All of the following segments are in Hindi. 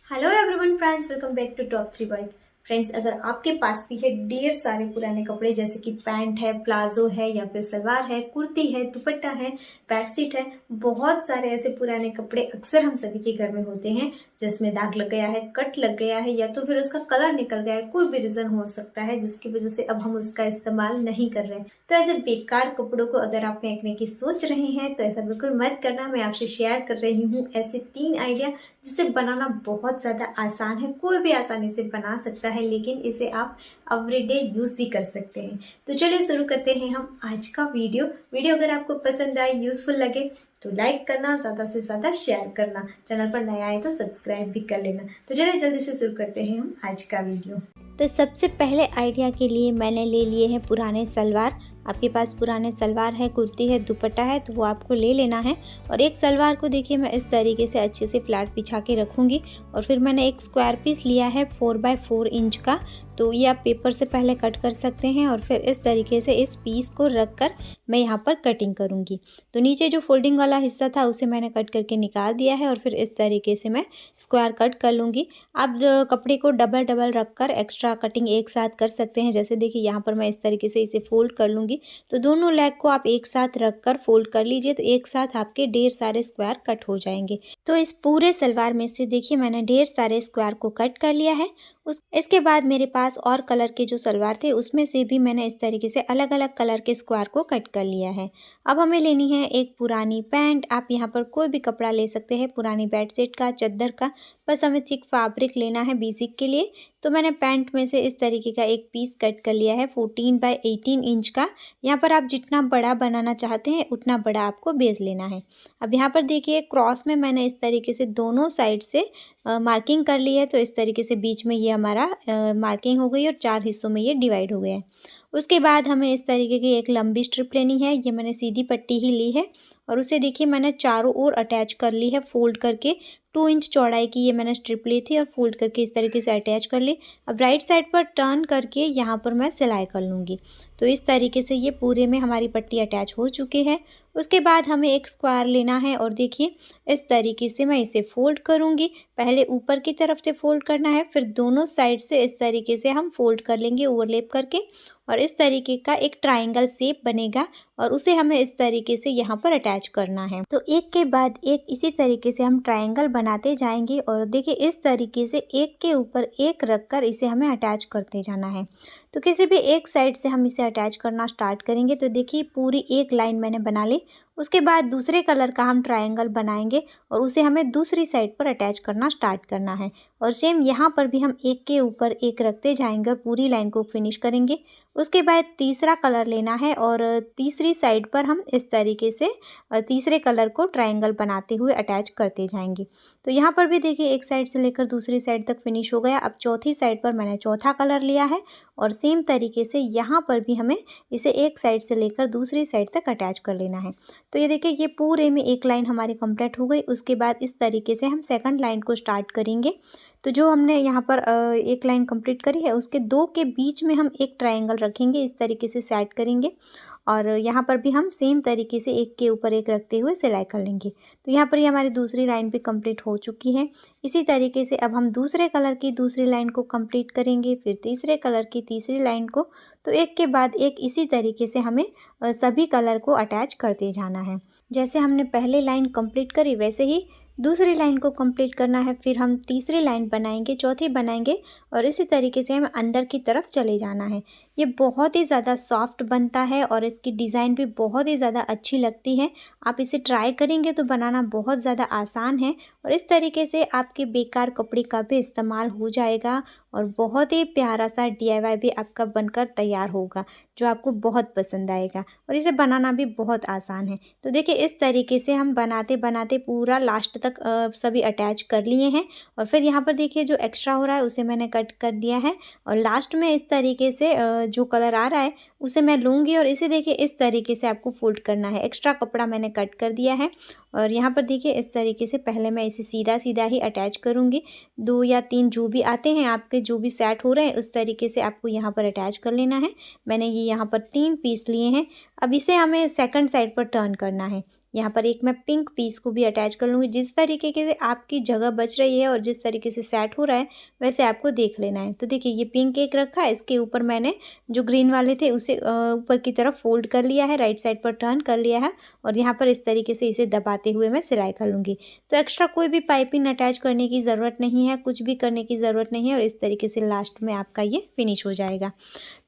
Hello everyone friends, welcome back to top 3 byte. Friends, अगर आपके पास भी है ढेर सारे पुराने कपड़े जैसे कि पैंट है, प्लाजो है या फिर सलवार है, कुर्ती है, दुपट्टा है, बेडशीट है, बहुत सारे ऐसे पुराने कपड़े अक्सर हम सभी के घर में होते हैं जिसमें दाग लग गया है, कट लग गया है या तो फिर उसका कलर निकल गया है। कोई भी रीजन हो सकता है जिसकी वजह से अब हम उसका इस्तेमाल नहीं कर रहे हैं। तो ऐसे बेकार कपड़ों को अगर आप फेंकने की सोच रहे हैं तो ऐसा बिल्कुल मत करना। मैं आपसे शेयर कर रही हूँ ऐसे 3 आइडिया जिसे बनाना बहुत ज़्यादा आसान है। कोई भी आसानी से बना सकता है, लेकिन इसे आप एवरीडे यूज़ भी कर सकते हैं। तो चलिए शुरू करते हैं हम आज का वीडियो अगर आपको पसंद आए, यूज़फुल लगे तो लाइक करना, ज़्यादा से ज़्यादा शेयर करना, चैनल पर नया आए तो सब्सक्राइब भी कर लेना। तो चलिए जल्दी से शुरू करते हैं हम आज का वीडियो। तो सबसे पहले आइडिया के लिए मैंने ले लिए हैं पुराने सलवार। आपके पास पुराने सलवार है, कुर्ती है, दुपट्टा है तो वो आपको ले लेना है। और एक सलवार को देखिए मैं इस तरीके से अच्छे से फ्लैट बिछा के रखूँगी। और फिर मैंने एक स्क्वायर पीस लिया है 4x4 इंच का, तो ये आप पेपर से पहले कट कर सकते हैं। और फिर इस तरीके से इस पीस को रख कर मैं यहाँ पर कटिंग करूँगी। तो नीचे जो फोल्डिंग वाला हिस्सा था उसे मैंने कट करके निकाल दिया है और फिर इस तरीके से मैं स्क्वायर कट कर लूँगी। आप कपड़े को डबल रख कर एक्स्ट्रा कटिंग एक साथ कर सकते हैं। जैसे देखिए यहाँ पर मैं इस तरीके से इसे फोल्ड कर लूँगी। तो दोनों लेग को आप एक साथ रख कर फोल्ड कर लीजिए, तो एक साथ आपके ढेर सारे स्क्वायर कट हो जाएंगे। तो इस पूरे सलवार में से देखिए मैंने ढेर सारे स्क्वायर को कट कर लिया है। इसके बाद मेरे पास और कलर के जो सलवार थे उसमें से भी मैंने इस तरीके से अलग अलग कलर के स्क्वायर को कट कर लिया है। अब हमें लेनी है एक पुरानी पैंट। आप यहाँ पर कोई भी कपड़ा ले सकते हैं, पुरानी बेडशीट का, चद्दर का, बस हमें थिक फैब्रिक लेना है बेसिक के लिए। तो मैंने पैंट में से इस तरीके का एक पीस कट कर लिया है 14x18 इंच का। यहाँ पर आप जितना बड़ा बनाना चाहते हैं उतना बड़ा आपको बेस लेना है। अब यहाँ पर देखिए क्रॉस में मैंने इस तरीके से दोनों साइड से मार्किंग कर ली है। तो इस तरीके से बीच में ये हमारा मार्किंग हो गई और 4 हिस्सों में ये डिवाइड हो गया है। उसके बाद हमें इस तरीके की एक लंबी स्ट्रिप लेनी है। ये मैंने सीधी पट्टी ही ली है और उसे देखिए मैंने चारों ओर अटैच कर ली है फोल्ड करके। 2 इंच चौड़ाई की ये मैंने स्ट्रिप ली थी और फोल्ड करके इस तरीके से अटैच कर ली। अब राइट साइड पर टर्न करके यहाँ पर मैं सिलाई कर लूँगी। तो इस तरीके से ये पूरे में हमारी पट्टी अटैच हो चुकी है। उसके बाद हमें एक स्क्वायर लेना है और देखिए इस तरीके से मैं इसे फोल्ड करूँगी। पहले ऊपर की तरफ से फोल्ड करना है, फिर दोनों साइड से इस तरीके से हम फोल्ड कर लेंगे ओवरलैप करके। और इस तरीके का एक ट्रायंगल शेप बनेगा और उसे हमें इस तरीके से यहाँ पर अटैच करना है। तो एक के बाद एक इसी तरीके से हम ट्रायंगल बनाते जाएंगे और देखिए इस तरीके से एक के ऊपर एक रखकर इसे हमें अटैच करते जाना है। तो किसी भी एक साइड से हम इसे अटैच करना स्टार्ट करेंगे। तो देखिए पूरी एक लाइन मैंने बना ली। उसके बाद दूसरे कलर का हम ट्रायंगल बनाएंगे और उसे हमें दूसरी साइड पर अटैच करना स्टार्ट करना है। और सेम यहाँ पर भी हम एक के ऊपर एक रखते जाएंगे और पूरी लाइन को फिनिश करेंगे। उसके बाद तीसरा कलर लेना है और तीसरी साइड पर हम इस तरीके से तीसरे कलर को ट्रायंगल बनाते हुए अटैच करते जाएंगे। तो यहाँ पर भी देखिए एक साइड से लेकर दूसरी साइड तक फिनिश हो गया। अब चौथी साइड पर मैंने चौथा कलर लिया है और सेम तरीके से यहाँ पर भी हमें इसे एक साइड से लेकर दूसरी साइड तक अटैच कर लेना है। तो ये देखिए ये पूरे में एक लाइन हमारी कंप्लीट हो गई। उसके बाद इस तरीके से हम सेकंड लाइन को स्टार्ट करेंगे। तो जो हमने यहाँ पर एक लाइन कंप्लीट करी है उसके 2 के बीच में हम एक ट्रायंगल रखेंगे, इस तरीके से सेट करेंगे। और यहाँ पर भी हम सेम तरीके से एक के ऊपर एक रखते हुए सिलाई कर लेंगे। तो यहाँ पर ये हमारी दूसरी लाइन भी कंप्लीट हो चुकी है। इसी तरीके से अब हम दूसरे कलर की दूसरी लाइन को कंप्लीट करेंगे, फिर तीसरे कलर की तीसरी लाइन को। तो एक के बाद एक इसी तरीके से हमें सभी कलर को अटैच करते जाना है। जैसे हमने पहले लाइन कंप्लीट करी वैसे ही दूसरी लाइन को कंप्लीट करना है। फिर हम तीसरी लाइन बनाएंगे, चौथी बनाएंगे और इसी तरीके से हमें अंदर की तरफ चले जाना है। ये बहुत ही ज़्यादा सॉफ्ट बनता है और इसकी डिज़ाइन भी बहुत ही ज़्यादा अच्छी लगती है। आप इसे ट्राई करेंगे तो बनाना बहुत ज़्यादा आसान है और इस तरीके से आपके बेकार कपड़े का भी इस्तेमाल हो जाएगा और बहुत ही प्यारा सा DIY भी आपका बनकर तैयार होगा जो आपको बहुत पसंद आएगा। और इसे बनाना भी बहुत आसान है। तो देखिए इस तरीके से हम बनाते बनाते पूरा लास्ट तक सभी अटैच कर लिए हैं। और फिर यहाँ पर देखिए जो एक्स्ट्रा हो रहा है उसे मैंने कट कर दिया है और लास्ट में इस तरीके से जो कलर आ रहा है उसे मैं लूँगी और इसे देखिए इस तरीके से आपको फोल्ड करना है। एक्स्ट्रा कपड़ा मैंने कट कर दिया है और यहाँ पर देखिए इस तरीके से पहले मैं इसे सीधा सीधा ही अटैच करूँगी। 2 या 3 जो भी आते हैं आपके, जो भी सेट हो रहे हैं उस तरीके से आपको यहाँ पर अटैच कर लेना है। मैंने ये यहाँ पर 3 पीस लिए हैं। अब इसे हमें सेकंड साइड पर टर्न करना है। यहाँ पर एक मैं पिंक पीस को भी अटैच कर लूँगी। जिस तरीके से आपकी जगह बच रही है और जिस तरीके से सेट हो रहा है वैसे आपको देख लेना है। तो देखिए ये पिंक एक रखा है, इसके ऊपर मैंने जो ग्रीन वाले थे उसे ऊपर की तरफ फोल्ड कर लिया है, राइट साइड पर टर्न कर लिया है और यहाँ पर इस तरीके से इसे दबाते हुए मैं सिलाई कर लूँगी। तो एक्स्ट्रा कोई भी पाइपिंग अटैच करने की ज़रूरत नहीं है, कुछ भी करने की ज़रूरत नहीं है और इस तरीके से लास्ट में आपका ये फिनिश हो जाएगा।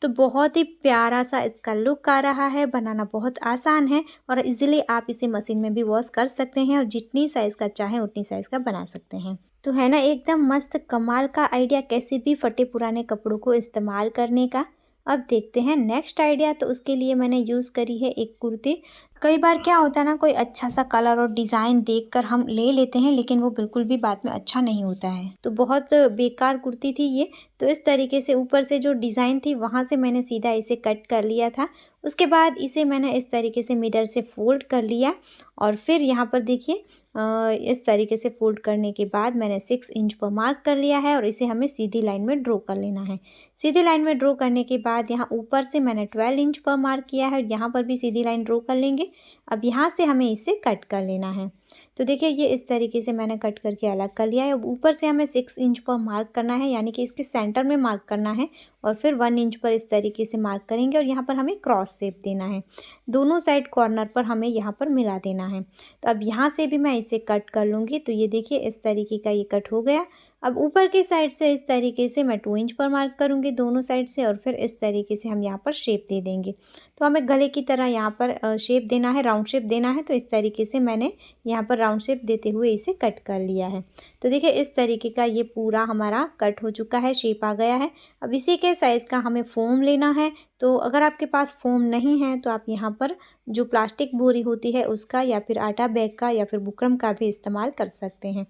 तो बहुत ही प्यारा सा इसका लुक आ रहा है, बनाना बहुत आसान है और इजीली आप इसे मशीन में भी वॉश कर सकते हैं और जितनी साइज़ का चाहें उतनी साइज़ का बना सकते हैं। तो है ना एकदम मस्त कमाल का आइडिया कैसे भी फटे पुराने कपड़ों को इस्तेमाल करने का। अब देखते हैं नेक्स्ट आइडिया। तो उसके लिए मैंने यूज़ करी है एक कुर्ती। कई बार क्या होता है ना, कोई अच्छा सा कलर और डिज़ाइन देखकर हम ले लेते हैं लेकिन वो बिल्कुल भी बाद में अच्छा नहीं होता है। तो बहुत बेकार कुर्ती थी ये। तो इस तरीके से ऊपर से जो डिज़ाइन थी वहाँ से मैंने सीधा इसे कट कर लिया था। उसके बाद इसे मैंने इस तरीके से मिडल से फोल्ड कर लिया और फिर यहाँ पर देखिए इस तरीके से फोल्ड करने के बाद मैंने 6 इंच पर मार्क कर लिया है और इसे हमें सीधी लाइन में ड्रॉ कर लेना है। सीधी लाइन में ड्रॉ करने के बाद यहाँ ऊपर से मैंने 12 इंच पर मार्क किया है और यहाँ पर भी सीधी लाइन ड्रॉ कर लेंगे। अब यहाँ से हमें इसे कट कर लेना है। तो देखिए ये इस तरीके से मैंने कट करके अलग कर लिया है। अब ऊपर से हमें 6 इंच पर मार्क करना है, यानी कि इसके सेंटर में मार्क करना है और फिर 1 इंच पर इस तरीके से मार्क करेंगे और यहाँ पर हमें क्रॉस शेप देना है। दोनों साइड कॉर्नर पर हमें यहाँ पर मिला देना है। तो अब यहाँ से भी मैं इसे कट कर लूँगी। तो ये देखिए इस तरीके का ये कट हो गया। अब ऊपर की साइड से इस तरीके से मैं 2 इंच पर मार्क करूँगी दोनों साइड से और फिर इस तरीके से हम यहाँ पर शेप दे देंगे। तो हमें गले की तरह यहाँ पर शेप देना है, राउंड शेप देना है। तो इस तरीके से मैंने यहाँ पर राउंड शेप देते हुए इसे कट कर लिया है। तो देखिए इस तरीके का ये पूरा हमारा कट हो चुका है, शेप आ गया है। अब इसी के साइज़ का हमें फोम लेना है। तो अगर आपके पास फोम नहीं है तो आप यहाँ पर जो प्लास्टिक बोरी होती है उसका या फिर आटा बैग का या फिर बुकरम का भी इस्तेमाल कर सकते हैं।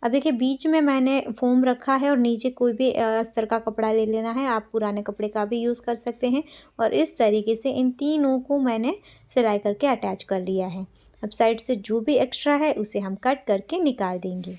अब देखिए बीच में मैंने फोम रखा है और नीचे कोई भी अस्तर का कपड़ा ले लेना है। आप पुराने कपड़े का भी यूज़ कर सकते हैं और इस तरीके से इन तीनों को मैंने सिलाई करके अटैच कर लिया है। अब साइड से जो भी एक्स्ट्रा है उसे हम कट करके निकाल देंगे।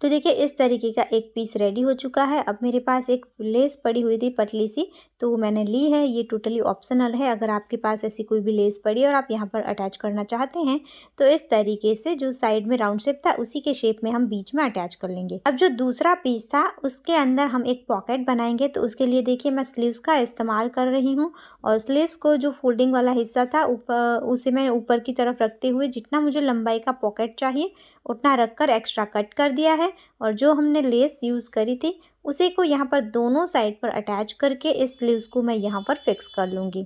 तो देखिए इस तरीके का एक पीस रेडी हो चुका है। अब मेरे पास एक लेस पड़ी हुई थी पतली सी, तो वो मैंने ली है। ये टोटली ऑप्शनल है। अगर आपके पास ऐसी कोई भी लेस पड़ी और आप यहाँ पर अटैच करना चाहते हैं तो इस तरीके से जो साइड में राउंड शेप था उसी के शेप में हम बीच में अटैच कर लेंगे। अब जो दूसरा पीस था उसके अंदर हम एक पॉकेट बनाएंगे। तो उसके लिए देखिए मैं स्लीव्स का इस्तेमाल कर रही हूँ और स्लीव्स को जो फोल्डिंग वाला हिस्सा था ऊपर उसे मैं ऊपर की तरफ रखते हुए जितना मुझे लंबाई का पॉकेट चाहिए उतना रखकर एक्स्ट्रा कट कर दिया है और जो हमने लेस यूज़ करी थी उसी को यहाँ पर दोनों साइड पर अटैच करके इस स्लीव्स को मैं यहाँ पर फिक्स कर लूँगी।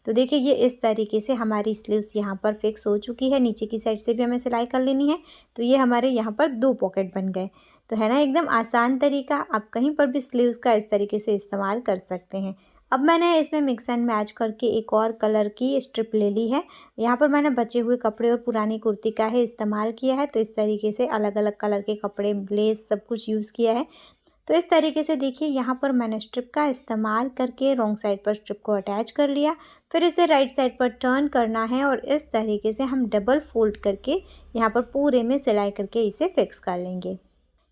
तो देखिए ये इस तरीके से हमारी स्लीव्स यहाँ पर फिक्स हो चुकी है। नीचे की साइड से भी हमें सिलाई कर लेनी है। तो ये हमारे यहाँ पर 2 पॉकेट बन गए। तो है ना एकदम आसान तरीका। आप कहीं पर भी स्लीव्स का इस तरीके से इस्तेमाल कर सकते हैं। अब मैंने इसमें मिक्स एंड मैच करके एक और कलर की स्ट्रिप ले ली है। यहाँ पर मैंने बचे हुए कपड़े और पुरानी कुर्ती का ही इस्तेमाल किया है। तो इस तरीके से अलग अलग कलर के कपड़े, लेस सब कुछ यूज़ किया है। तो इस तरीके से देखिए यहाँ पर मैंने स्ट्रिप का इस्तेमाल करके रॉन्ग साइड पर स्ट्रिप को अटैच कर लिया। फिर इसे राइट साइड पर टर्न करना है और इस तरीके से हम डबल फोल्ड करके यहाँ पर पूरे में सिलाई करके इसे फिक्स कर लेंगे।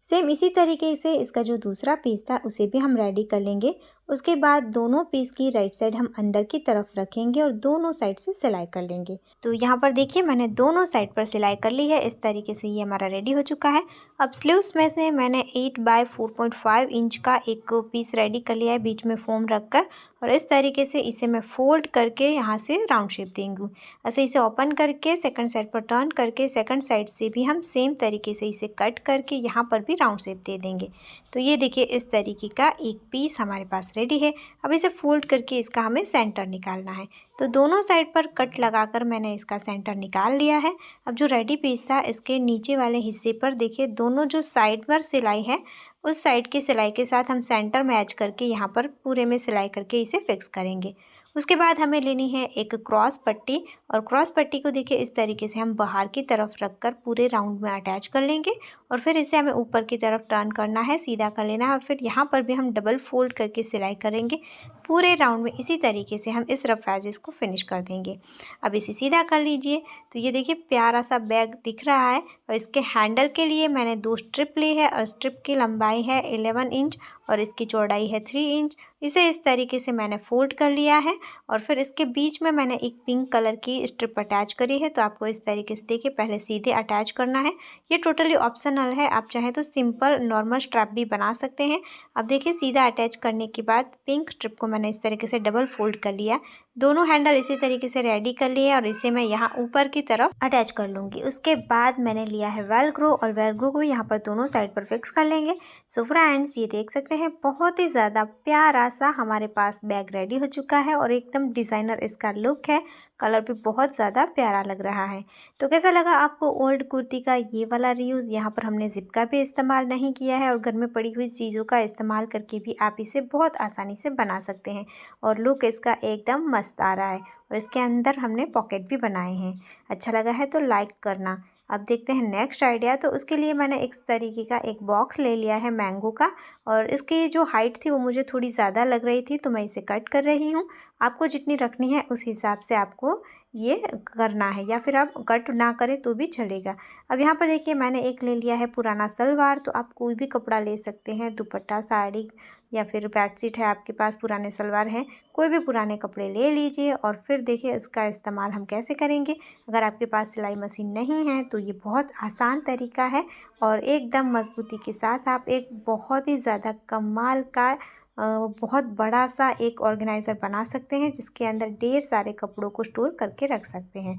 सेम इसी तरीके से इसका जो दूसरा पीस था उसे भी हम रेडी कर लेंगे। उसके बाद दोनों पीस की राइट साइड हम अंदर की तरफ रखेंगे और दोनों साइड से सिलाई कर लेंगे। तो यहाँ पर देखिए मैंने दोनों साइड पर सिलाई कर ली है। इस तरीके से ये हमारा रेडी हो चुका है। अब स्लीव्स में से मैंने 8 बाय 4.5 इंच का एक पीस रेडी कर लिया है बीच में फोम रखकर और इस तरीके से इसे मैं फोल्ड करके यहाँ से राउंड शेप देंगी। ऐसे इसे ओपन करके सेकंड साइड पर टर्न करके सेकंड साइड से भी हम सेम तरीके से इसे कट करके यहाँ पर भी राउंड शेप दे देंगे। तो ये देखिए इस तरीके का एक पीस हमारे पास रेडी है। अब इसे फोल्ड करके इसका हमें सेंटर निकालना है। तो दोनों साइड पर कट लगाकर मैंने इसका सेंटर निकाल लिया है। अब जो रेडी पीस था इसके नीचे वाले हिस्से पर देखिए दोनों जो साइड पर सिलाई है उस साइड की सिलाई के साथ हम सेंटर मैच करके यहाँ पर पूरे में सिलाई करके इसे फिक्स करेंगे। उसके बाद हमें लेनी है एक क्रॉस पट्टी और क्रॉस पट्टी को देखिए इस तरीके से हम बाहर की तरफ रखकर पूरे राउंड में अटैच कर लेंगे और फिर इसे हमें ऊपर की तरफ टर्न करना है, सीधा कर लेना है और फिर यहाँ पर भी हम डबल फोल्ड करके सिलाई करेंगे। पूरे राउंड में इसी तरीके से हम इस रफ एजेस को फिनिश कर देंगे। अब इसे सीधा कर लीजिए। तो ये देखिए प्यारा सा बैग दिख रहा है और इसके हैंडल के लिए मैंने 2 स्ट्रिप ली है और स्ट्रिप की लंबाई है 11 इंच और इसकी चौड़ाई है 3 इंच। इसे इस तरीके से मैंने फोल्ड कर लिया है और फिर इसके बीच में मैंने एक पिंक कलर की स्ट्रिप अटैच करी है। तो आपको इस तरीके से देखिए पहले सीधे अटैच करना है। ये टोटली ऑप्शनल है, आप चाहे तो सिंपल नॉर्मल स्ट्रैप भी बना सकते हैं। अब देखिए सीधा अटैच करने के बाद पिंक स्ट्रिप को मैंने इस तरीके से डबल फोल्ड कर लिया। दोनों हैंडल इसी तरीके से रेडी कर लिए और इसे मैं यहाँ ऊपर की तरफ अटैच कर लूँगी। उसके बाद मैंने लिया है वेलक्रो और वेलक्रो को यहाँ पर दोनों साइड पर फिक्स कर लेंगे। सो फ्रेंड्स ये देख सकते हैं बहुत ही ज़्यादा प्यारा सा हमारे पास बैग रेडी हो चुका है और एकदम डिज़ाइनर इसका लुक है। कलर भी बहुत ज़्यादा प्यारा लग रहा है। तो कैसा लगा आपको ओल्ड कुर्ती का ये वाला रीयूज़? यहाँ पर हमने जिप का भी इस्तेमाल नहीं किया है और घर में पड़ी हुई चीज़ों का इस्तेमाल करके भी आप इसे बहुत आसानी से बना सकते हैं और लुक इसका एकदम मस्त आ रहा है। और इसके अंदर हमने पॉकेट भी बनाए हैं। अच्छा लगा है तो लाइक करना। अब देखते हैं नेक्स्ट आइडिया। तो उसके लिए मैंने इस तरीके का एक बॉक्स ले लिया है मैंगो का और इसकी जो हाइट थी वो मुझे थोड़ी ज़्यादा लग रही थी तो मैं इसे कट कर रही हूँ। आपको जितनी रखनी है उस हिसाब से आपको ये करना है या फिर आप कट ना करें तो भी चलेगा। अब यहाँ पर देखिए मैंने एक ले लिया है पुराना सलवार। तो आप कोई भी कपड़ा ले सकते हैं, दुपट्टा, साड़ी या फिर बेडशीट है आपके पास, पुराने सलवार हैं, कोई भी पुराने कपड़े ले लीजिए और फिर देखिए इसका इस्तेमाल हम कैसे करेंगे। अगर आपके पास सिलाई मशीन नहीं है तो ये बहुत आसान तरीका है और एकदम मजबूती के साथ आप एक बहुत ही ज़्यादा कमाल का बहुत बड़ा सा एक ऑर्गेनाइज़र बना सकते हैं जिसके अंदर ढेर सारे कपड़ों को स्टोर करके रख सकते हैं।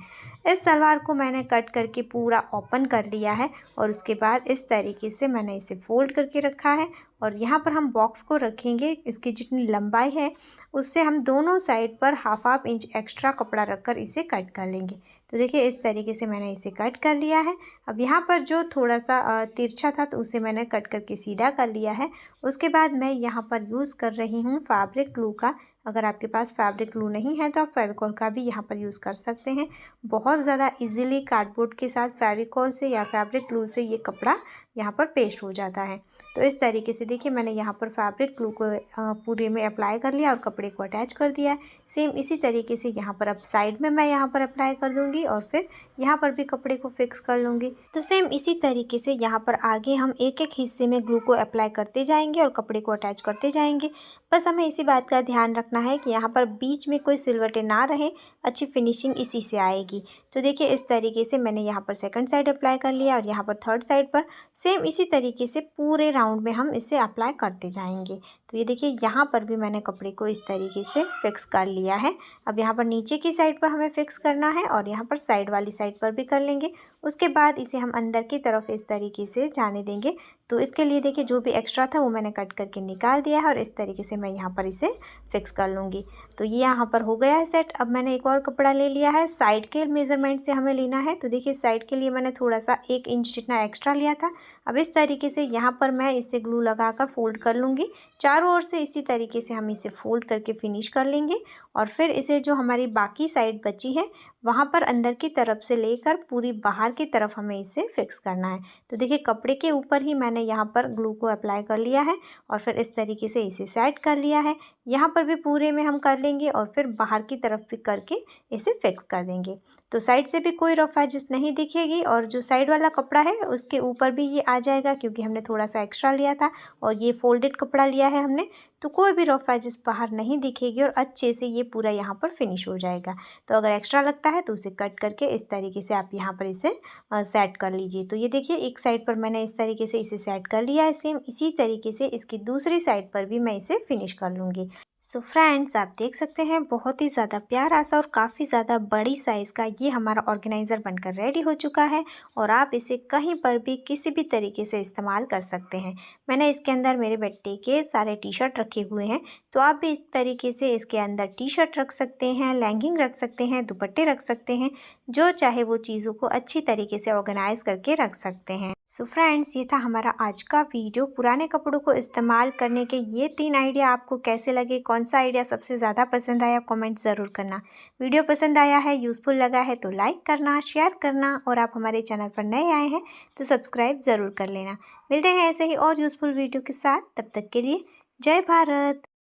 इस सलवार को मैंने कट करके पूरा ओपन कर लिया है और उसके बाद इस तरीके से मैंने इसे फोल्ड करके रखा है और यहाँ पर हम बॉक्स को रखेंगे। इसकी जितनी लंबाई है उससे हम दोनों साइड पर हाफ इंच एक्स्ट्रा कपड़ा रखकर इसे कट कर लेंगे। तो देखिए इस तरीके से मैंने इसे कट कर लिया है। अब यहाँ पर जो थोड़ा सा तिरछा था तो उसे मैंने कट करके सीधा कर लिया है। उसके बाद मैं यहाँ पर यूज़ कर रही हूँ फैब्रिक ग्लू का। अगर आपके पास फैब्रिक ग्लू नहीं है तो आप फेविकॉल का भी यहाँ पर यूज़ कर सकते हैं। बहुत ज़्यादा इजीली कार्डबोर्ड के साथ फेविकॉल से या फैब्रिक ग्लू से ये कपड़ा यहाँ पर पेस्ट हो जाता है। तो इस तरीके से देखिए मैंने यहाँ पर फैब्रिक ग्लू को पूरे में अप्लाई कर लिया और कपड़े को अटैच कर दिया है। सेम इसी तरीके से यहाँ पर अब साइड में मैं यहाँ पर अप्लाई कर दूँगी और फिर यहाँ पर भी कपड़े को फिक्स कर लूँगी। तो सेम इसी तरीके से यहाँ पर आगे हम एक एक हिस्से में ग्लू को अप्लाई करते जाएंगे और कपड़े को अटैच करते जाएंगे। बस हमें इसी बात का ध्यान रखना है कि यहाँ पर बीच में कोई सिलवटें ना रहे, अच्छी फिनिशिंग इसी से आएगी। तो देखिए इस तरीके से मैंने यहाँ पर सेकंड साइड अप्लाई कर लिया और यहाँ पर थर्ड साइड पर सेम इसी तरीके से पूरे राउंड में हम इसे अप्लाई करते जाएंगे। तो ये देखिए यहाँ पर भी मैंने कपड़े को इस तरीके से फिक्स कर लिया है। अब यहाँ पर नीचे की साइड पर हमें फिक्स करना है और यहाँ पर साइड वाली साइड पर भी कर लेंगे। उसके बाद इसे हम अंदर की तरफ इस तरीके से जाने देंगे। तो इसके लिए देखिए जो भी एक्स्ट्रा था वो मैंने कट करके निकाल दिया है और इस तरीके से मैं यहाँ पर इसे फिक्स कर लूँगी। तो ये यहाँ पर हो गया है सेट। अब मैंने एक और कपड़ा ले लिया है, साइड के मेज़रमेंट से हमें लेना है। तो देखिए साइड के लिए मैंने थोड़ा सा 1 इंच जितना एक्स्ट्रा लिया था। अब इस तरीके से यहाँ पर मैं इसे ग्लू लगाकर फोल्ड कर लूँगी। चारों ओर से इसी तरीके से हम इसे फोल्ड करके फिनिश कर लेंगे और फिर इसे जो हमारी बाकी साइड बची है वहाँ पर अंदर की तरफ से लेकर पूरी बाहर की तरफ हमें इसे फिक्स करना है। तो देखिए कपड़े के ऊपर ही मैंने यहाँ पर ग्लू को अप्लाई कर लिया है और फिर इस तरीके से इसे सेट कर लिया है। यहाँ पर भी पूरे में हम कर लेंगे और फिर बाहर की तरफ भी करके इसे फिक्स कर देंगे। तो साइड से भी कोई रफ एजेस नहीं दिखेगी और जो साइड वाला कपड़ा है उसके ऊपर भी ये आ जाएगा क्योंकि हमने थोड़ा सा एक्स्ट्रा लिया था और ये फोल्डेड कपड़ा लिया है हमने, तो कोई भी रफ एजेस बाहर नहीं दिखेगी और अच्छे से ये पूरा यहाँ पर फिनिश हो जाएगा। तो अगर एक्स्ट्रा लगता है तो उसे कट करके इस तरीके से आप यहाँ पर इसे सेट कर लीजिए। तो ये देखिए एक साइड पर मैंने इस तरीके से इसे सेट कर लिया है। सेम इसी तरीके से इसकी दूसरी साइड पर भी मैं इसे फिनिश कर लूँगी। सो फ्रेंड्स आप देख सकते हैं बहुत ही ज़्यादा प्यारा सा और काफ़ी ज़्यादा बड़ी साइज़ का ये हमारा ऑर्गेनाइज़र बनकर रेडी हो चुका है और आप इसे कहीं पर भी किसी भी तरीके से इस्तेमाल कर सकते हैं। मैंने इसके अंदर मेरे बेटे के सारे टी शर्ट रखे रखे हुए हैं। तो आप भी इस तरीके से इसके अंदर टी शर्ट रख सकते हैं, लेगिंग रख सकते हैं, दुपट्टे रख सकते हैं, जो चाहे वो चीज़ों को अच्छी तरीके से ऑर्गेनाइज करके रख सकते हैं। सो फ्रेंड्स, ये था हमारा आज का वीडियो। पुराने कपड़ों को इस्तेमाल करने के ये 3 आइडिया आपको कैसे लगे, कौन सा आइडिया सबसे ज़्यादा पसंद आया, कमेंट ज़रूर करना। वीडियो पसंद आया है, यूज़फुल लगा है तो लाइक करना, शेयर करना, और आप हमारे चैनल पर नए आए हैं तो सब्सक्राइब ज़रूर कर लेना। मिलते हैं ऐसे ही और यूज़फुल वीडियो के साथ, तब तक के लिए जय भारत।